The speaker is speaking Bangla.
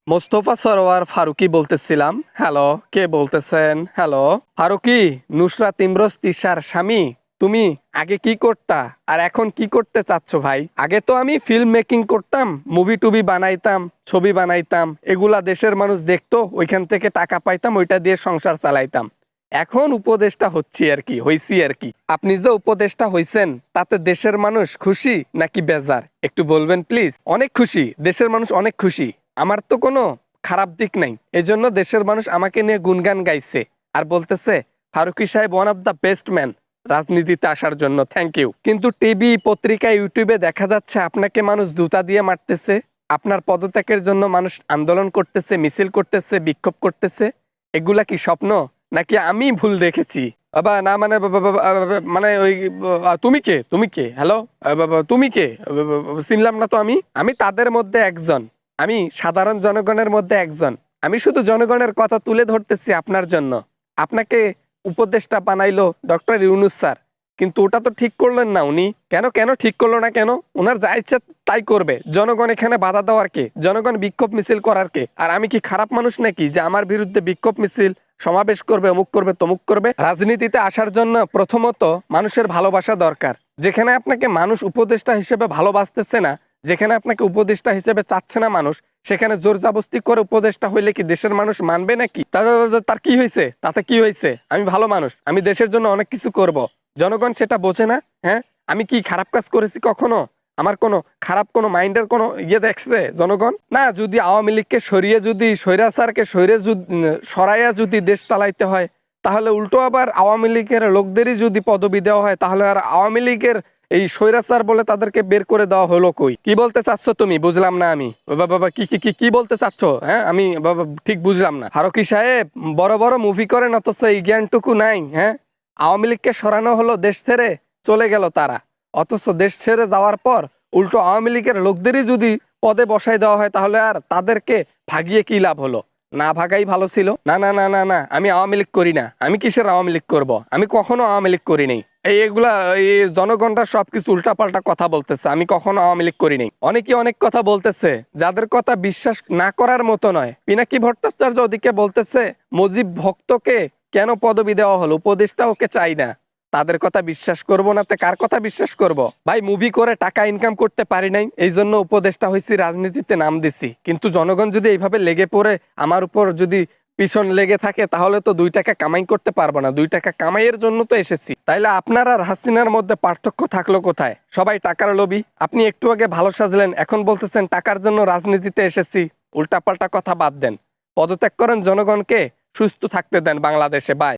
মোস্তফা সরোয়ার ফারুকী বলতেছিলাম। হ্যালো, কে বলতেছেন? হ্যালো ফারুকী, নুসরাত ইমরোজ তিশার স্বামী। তুমি আগে কি করতা আর এখন কি করতে চাচ্ছ ভাই? আগে তো আমি ফিল্ম মেকিং করতাম, মুভি টুবি বানাইতাম, ছবি বানাইতাম, এগুলা দেশের মানুষ দেখতো, ওইখান থেকে টাকা পাইতাম, ওইটা দিয়ে সংসার চালাইতাম। এখন উপদেষ্টা হচ্ছি আর কি, হইছি আর কি। আপনি যে উপদেষ্টা হইছেন তাতে দেশের মানুষ খুশি নাকি বেজার একটু বলবেন প্লিজ? অনেক খুশি, দেশের মানুষ অনেক খুশি। আমার তো কোনো খারাপ দিক নাই, এজন্য দেশের মানুষ আমাকে নিয়ে গুনগান গাইছে আর বলতেছে ফারুকী সাহেব one of the best man রাজনীতিতে আসার জন্য, থ্যাংক ইউ। কিন্তু টিভি, পত্রিকা, ইউটিউবে দেখা যাচ্ছে আপনাকে মানুষ জুতা দিয়ে মারতেছে, আপনার পদত্যাগের জন্য মানুষ আন্দোলন করতেছে, মিছিল করতেছে, বিক্ষোভ করতেছে। এগুলা কি স্বপ্ন নাকি আমি ভুল দেখেছি? বাবা না মানে মানে ওই তুমি কে? তুমি কে? হ্যালো তুমি কে? চিনলাম না তো। আমি আমি তাদের মধ্যে একজন, আমি সাধারণ জনগণের মধ্যে একজন। আমি শুধু জনগণের কথা তুলে ধরতেছি আপনার জন্য। আপনাকে উপদেষ্টা বানাইলো ডক্টর ইউনূস স্যার, কিন্তু ওটা তো ঠিক করলেন না উনি। কেন কেন ঠিক করলো না কেন? ওনার যা ইচ্ছা তাই করবে, জনগণ এখানে বাধা দেওয়ার কে? জনগণ বিক্ষোভ মিছিল করার কে? আর আমি কি খারাপ মানুষ নাকি যে আমার বিরুদ্ধে বিক্ষোভ মিছিল, সমাবেশ করবে, অমুক করবে, তমুক করবে? রাজনীতিতে আসার জন্য প্রথমত মানুষের ভালোবাসা দরকার। যেখানে আপনাকে মানুষ উপদেষ্টা হিসেবে ভালোবাসতেছে না, যেখানে আপনাকে উপদেষ্টা হিসেবে চাচ্ছে না মানুষ, সেখানে জোর জাবস্তি করে উপদেষ্টা হইলে কি দেশের মানুষ মানবে নাকি? তার কি হয়েছে? তাতে কি হয়েছে? আমি ভালো মানুষ, আমি দেশের জন্য অনেক কিছু করব। জনগণ সেটা বোঝে না। হ্যাঁ, আমি কি খারাপ কাজ করেছি কখনো? আমার কোনো খারাপ কোনো মাইন্ডের কোনো ইয়ে দেখছে জনগণ? না, যদি আওয়ামী লীগকে সরিয়ে, যদি স্বৈরাচারকে সরাইয়া যদি দেশ চালাইতে হয়, তাহলে উল্টো আবার আওয়ামী লীগের লোকদেরই যদি পদবি দেওয়া হয়, তাহলে আর আওয়ামী লীগের এই স্বৈরাচার বলে তাদেরকে বের করে দেওয়া হলো কই? কি বলতে চাচ্ছ তুমি? বুঝলাম না আমি। বাবা কি কি কি কি বলতে চাচ্ছ? হ্যাঁ, আমি বাবা ঠিক বুঝলাম না। ফারুকী সাহেব বড় বড় মুভি করেন, অথচ এই জ্ঞানটুকু নাই। হ্যাঁ, আওয়ামী লীগকে সরানো হলো, দেশ ছেড়ে চলে গেল তারা, অথচ দেশ ছেড়ে যাওয়ার পর উল্টো আওয়ামী লীগের লোকদেরই যদি পদে বসাই দেওয়া হয়, তাহলে আর তাদেরকে ভাগিয়ে কি লাভ হলো? না ভাগাই ভালো ছিল। না না না না না, আমি আওয়ামী লীগ করি না। আমি কিসের আওয়ামী লীগ করব? আমি কখনো আওয়ামী লীগ করি নাই। এগুলা এই জনগণরা সবকিছু উল্টাপাল্টা কথা বলতেছে। আমি কখনো আওয়ামী লীগ করি নাই। অনেকে অনেক কথা বলতেছে, যাদের কথা বিশ্বাস না করার মতো নয়। পিনাকি ভট্টাচার্য ওদিকে বলতেছে মুজিব ভক্তকে কেন পদবি দেওয়া হলো, উপদেশটা ওকে চাই না। তাদের কথা বিশ্বাস করব না তো কার কথা বিশ্বাস করব? ভাই, মুভি করে টাকা ইনকাম করতে পারি নাই, এই জন্য উপদেষ্টা হয়েছি, রাজনীতিতে নাম দিছি। কিন্তু জনগণ যদি এইভাবে লেগে পড়ে আমার উপর যদি পিছন লেগে থাকে, তাহলে তো 2 টাকা কামাই করতে পারবো না। 2 টাকা কামাইয়ের জন্য তো এসেছি। তাইলে আপনার আর হাসিনার মধ্যে পার্থক্য থাকলো কোথায়? সবাই টাকার লোভী। আপনি একটু আগে ভালো সাজলেন, এখন বলতেছেন টাকার জন্য রাজনীতিতে এসেছি। উল্টাপাল্টা কথা বাদ দেন, পদত্যাগ করেন, জনগণকে সুস্থ থাকতে দেন বাংলাদেশে। বাই।